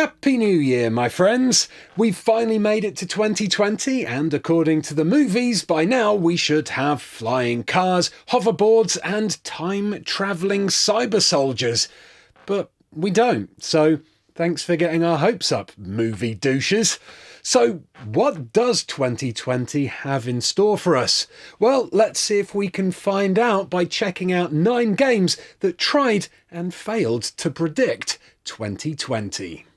Happy New Year, my friends! We've finally made it to 2020, and according to the movies, by now we should have flying cars, hoverboards, and time-travelling cyber soldiers. But we don't, so thanks for getting our hopes up, movie-douches. So, what does 2020 have in store for us? Well, let's see if we can find out by checking out 9 games that tried and failed to predict 2020.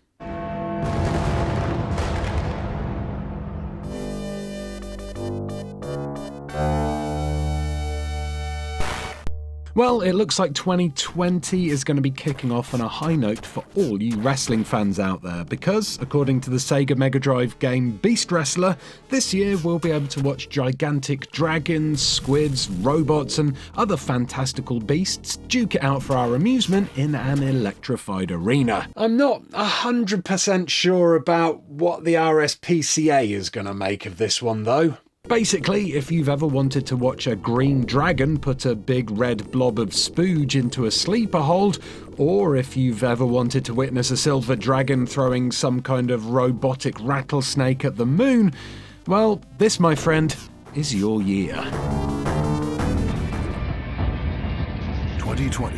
Well, it looks like 2020 is going to be kicking off on a high note for all you wrestling fans out there, because, according to the Sega Mega Drive game Beast Wrestler, this year we'll be able to watch gigantic dragons, squids, robots and other fantastical beasts duke it out for our amusement in an electrified arena. I'm not 100% sure about what the RSPCA is going to make of this one though. Basically, if you've ever wanted to watch a green dragon put a big red blob of spooge into a sleeper hold, or if you've ever wanted to witness a silver dragon throwing some kind of robotic rattlesnake at the moon, well, this, my friend, is your year. 2020,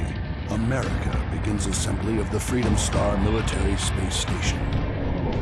America begins assembly of the Freedom Star military space station.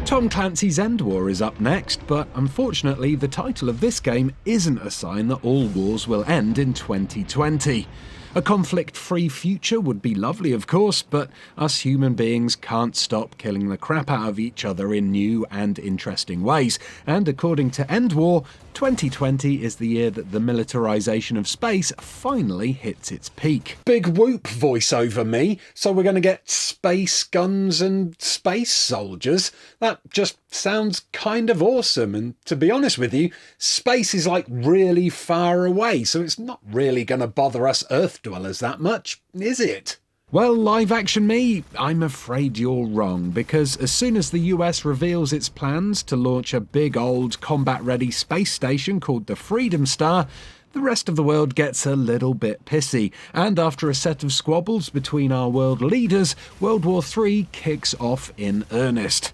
Tom Clancy's EndWar is up next, but unfortunately the title of this game isn't a sign that all wars will end in 2020. A conflict-free future would be lovely, of course, but us human beings can't stop killing the crap out of each other in new and interesting ways. And according to EndWar, 2020 is the year that the militarization of space finally hits its peak. Big whoop voice over me, so we're going to get space guns and space soldiers? That just sounds kind of awesome, and to be honest with you, space is like really far away, so it's not really going to bother us Earth dwellers that much, is it? Well, live action me, I'm afraid you're wrong, because as soon as the US reveals its plans to launch a big old combat-ready space station called the Freedom Star, the rest of the world gets a little bit pissy, and after a set of squabbles between our world leaders, World War III kicks off in earnest.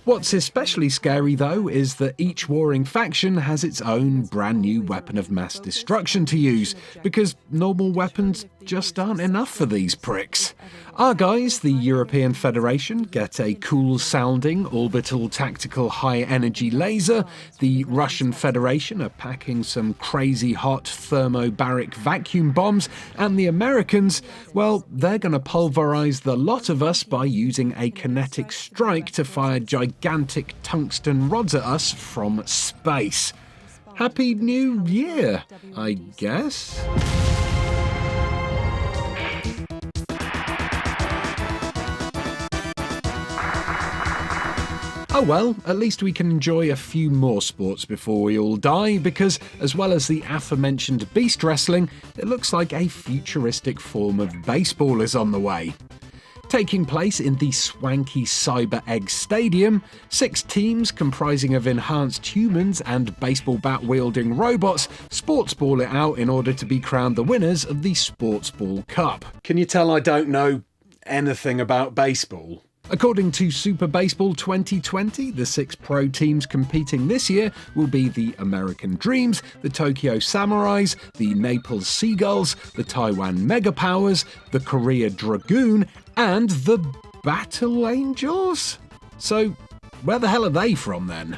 What's especially scary, though, is that each warring faction has its own brand new weapon of mass destruction to use, because normal weapons just aren't enough for these pricks. Our guys, the European Federation, get a cool-sounding, orbital tactical high-energy laser, the Russian Federation are packing some crazy hot thermobaric vacuum bombs, and the Americans, well, they're going to pulverize the lot of us by using a kinetic strike to fire gigantic tungsten rods at us from space. Happy New Year, I guess? Oh well, at least we can enjoy a few more sports before we all die, because as well as the aforementioned beast wrestling, it looks like a futuristic form of baseball is on the way. Taking place in the swanky Cyber Egg Stadium, 6 teams comprising of enhanced humans and baseball bat-wielding robots sports ball it out in order to be crowned the winners of the Sports Ball Cup. Can you tell I don't know anything about baseball? According to Super Baseball 2020, the 6 pro teams competing this year will be the American Dreams, the Tokyo Samurais, the Naples Seagulls, the Taiwan Mega Powers, the Korea Dragoon, and the Battle Angels? So, where the hell are they from then?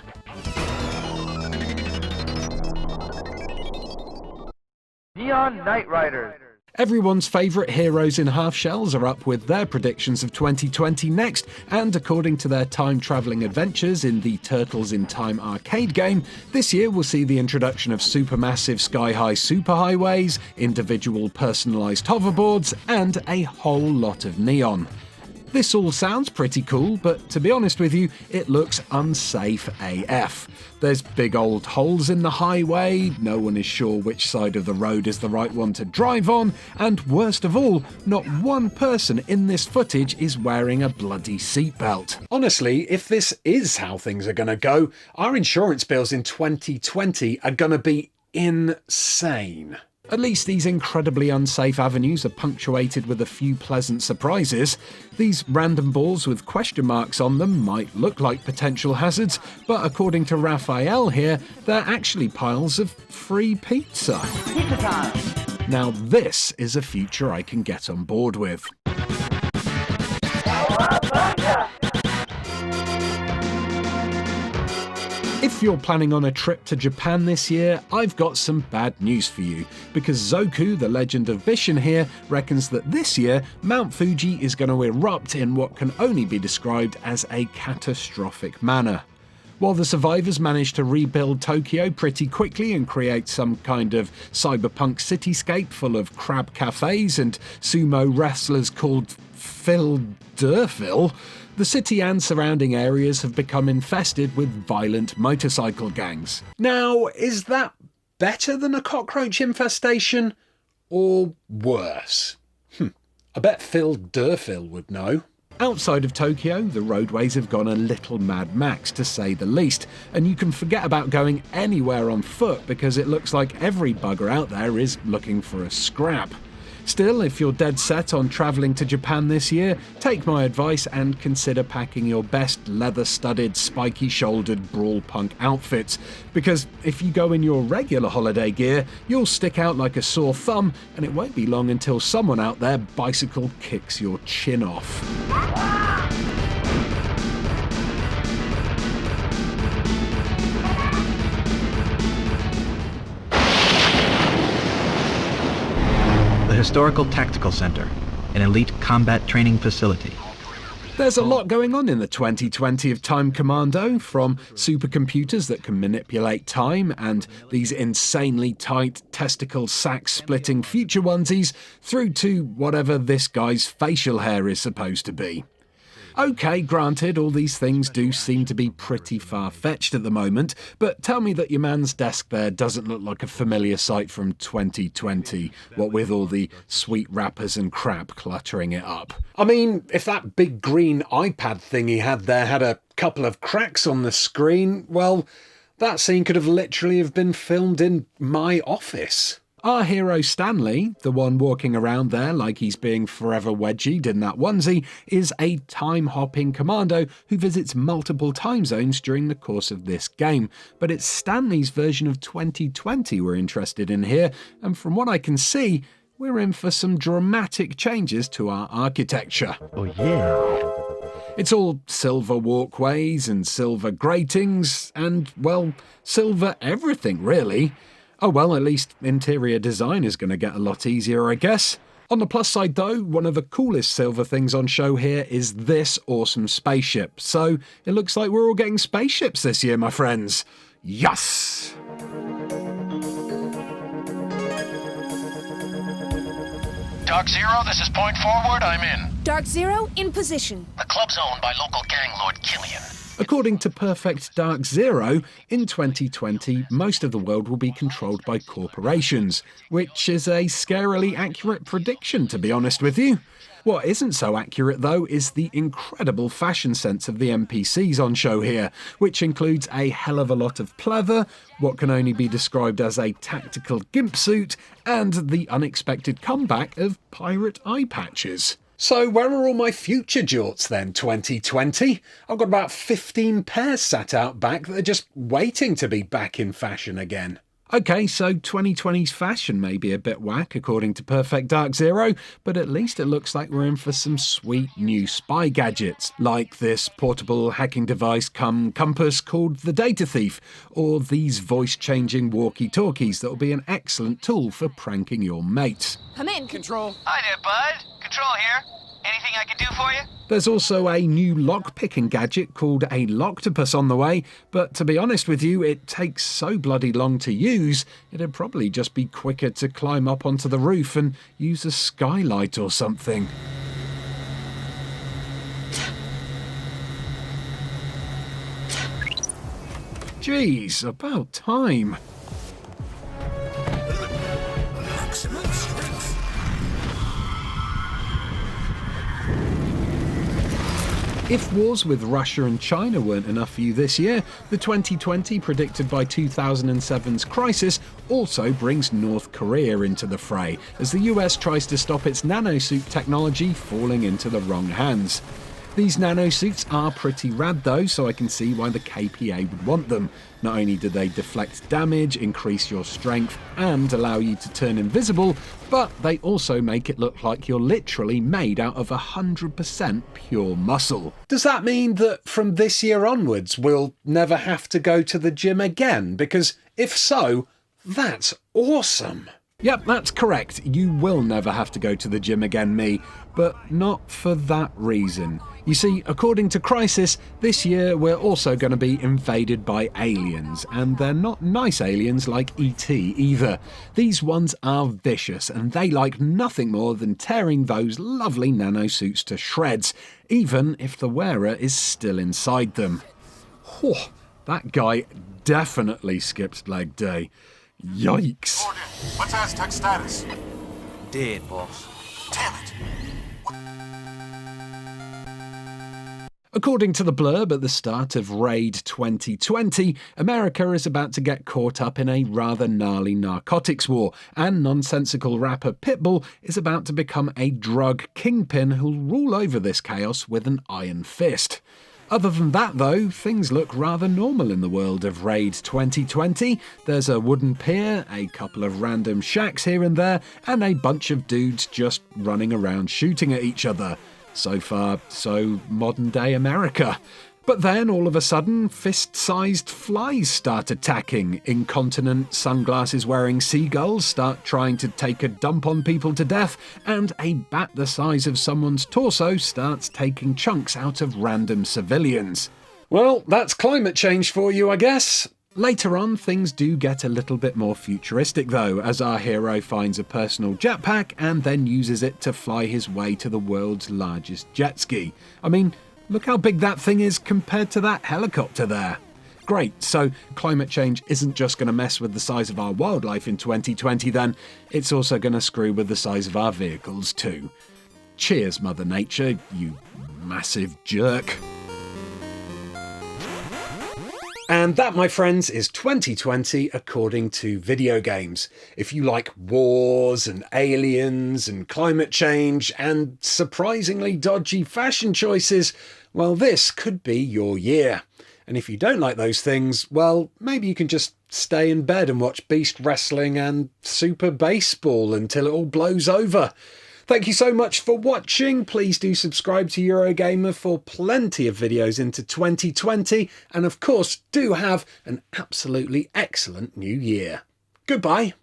Neon Knight Riders. Everyone's favourite heroes in half-shells are up with their predictions of 2020 next, and according to their time-travelling adventures in the Turtles in Time arcade game, this year will see the introduction of supermassive sky-high superhighways, individual personalised hoverboards, and a whole lot of neon. This all sounds pretty cool, but to be honest with you, it looks unsafe AF. There's big old holes in the highway, no one is sure which side of the road is the right one to drive on, and worst of all, not one person in this footage is wearing a bloody seatbelt. Honestly, if this is how things are going to go, our insurance bills in 2020 are going to be insane. At least these incredibly unsafe avenues are punctuated with a few pleasant surprises. These random balls with question marks on them might look like potential hazards, but according to Raphael here, they're actually piles of free pizza. Pizza time! Now this is a future I can get on board with. If you're planning on a trip to Japan this year, I've got some bad news for you, because Zoku, the legend of Bishan here, reckons that this year Mount Fuji is going to erupt in what can only be described as a catastrophic manner. While the survivors managed to rebuild Tokyo pretty quickly and create some kind of cyberpunk cityscape full of crab cafes and sumo wrestlers called Phil Durphil, the city and surrounding areas have become infested with violent motorcycle gangs. Now, is that better than a cockroach infestation? Or worse? I bet Phil Durphil would know. Outside of Tokyo, the roadways have gone a little Mad Max, to say the least, and you can forget about going anywhere on foot because it looks like every bugger out there is looking for a scrap. Still, if you're dead set on travelling to Japan this year, take my advice and consider packing your best leather-studded, spiky-shouldered brawl punk outfits, because if you go in your regular holiday gear, you'll stick out like a sore thumb, and it won't be long until someone out there bicycle kicks your chin off. The Historical Tactical Center, an elite combat training facility. There's a lot going on in the 2020 of Time Commando, from supercomputers that can manipulate time and these insanely tight testicle sack splitting future onesies, through to whatever this guy's facial hair is supposed to be. Okay, granted, all these things do seem to be pretty far-fetched at the moment, but tell me that your man's desk there doesn't look like a familiar sight from 2020, what with all the sweet wrappers and crap cluttering it up. I mean, if that big green iPad thing he had there had a couple of cracks on the screen, well, that scene could have literally have been filmed in my office. Our hero Stanley, the one walking around there like he's being forever wedgied in that onesie, is a time-hopping commando who visits multiple time zones during the course of this game. But it's Stanley's version of 2020 we're interested in here, and from what I can see, we're in for some dramatic changes to our architecture. Oh yeah. It's all silver walkways and silver gratings, and, well, silver everything really. Oh well, at least interior design is going to get a lot easier, I guess. On the plus side though, one of the coolest silver things on show here is this awesome spaceship. So it looks like we're all getting spaceships this year, my friends. Yes! Dark Zero, this is point forward, I'm in. Dark Zero, in position. The club's owned by local gang lord Killian. According to Perfect Dark Zero, in 2020, most of the world will be controlled by corporations, which is a scarily accurate prediction, to be honest with you. What isn't so accurate, though, is the incredible fashion sense of the NPCs on show here, which includes a hell of a lot of pleather, what can only be described as a tactical gimp suit, and the unexpected comeback of pirate eye patches. So where are all my future jorts then, 2020? I've got about 15 pairs sat out back that are just waiting to be back in fashion again. Okay, so 2020's fashion may be a bit whack according to Perfect Dark Zero, but at least it looks like we're in for some sweet new spy gadgets, like this portable hacking device cum compass called the Data Thief, or these voice-changing walkie-talkies that will be an excellent tool for pranking your mates. Come in. Control. Hi there, bud. Control here. Anything I can do for you? There's also a new lock-picking gadget called a Locktopus on the way, but to be honest with you, it takes so bloody long to use, it'd probably just be quicker to climb up onto the roof and use a skylight or something. Jeez, about time. If wars with Russia and China weren't enough for you this year, the 2020 predicted by 2007's Crysis also brings North Korea into the fray, as the US tries to stop its nanosuit technology falling into the wrong hands. These nanosuits are pretty rad though, so I can see why the KPA would want them. Not only do they deflect damage, increase your strength, and allow you to turn invisible, but they also make it look like you're literally made out of 100% pure muscle. Does that mean that from this year onwards we'll never have to go to the gym again? Because if so, that's awesome. Yep, that's correct. You will never have to go to the gym again, me. But not for that reason. You see, according to Crysis, this year we're also going to be invaded by aliens, and they're not nice aliens like E.T. either. These ones are vicious, and they like nothing more than tearing those lovely nanosuits to shreds, even if the wearer is still inside them. Whew, that guy definitely skipped leg day. Yikes. Morgan, what's Aztec status? Dead, boss. Damn it. According to the blurb at the start of Raid 2020, America is about to get caught up in a rather gnarly narcotics war, and nonsensical rapper Pitbull is about to become a drug kingpin who'll rule over this chaos with an iron fist. Other than that, though, things look rather normal in the world of Raid 2020. There's a wooden pier, a couple of random shacks here and there, and a bunch of dudes just running around shooting at each other. So far, so modern-day America. But then, all of a sudden, fist-sized flies start attacking, incontinent, sunglasses-wearing seagulls start trying to take a dump on people to death, and a bat the size of someone's torso starts taking chunks out of random civilians. Well, that's climate change for you, I guess. Later on, things do get a little bit more futuristic though, as our hero finds a personal jetpack and then uses it to fly his way to the world's largest jet ski. I mean, look how big that thing is compared to that helicopter there. Great, so climate change isn't just going to mess with the size of our wildlife in 2020 then, it's also going to screw with the size of our vehicles too. Cheers, Mother Nature, you massive jerk. And that, my friends, is 2020 according to video games. If you like wars and aliens and climate change and surprisingly dodgy fashion choices, well, this could be your year. And if you don't like those things, well, maybe you can just stay in bed and watch Beast Wrestling and Super Baseball until it all blows over. Thank you so much for watching. Please do subscribe to Eurogamer for plenty of videos into 2020. And of course, do have an absolutely excellent new year. Goodbye.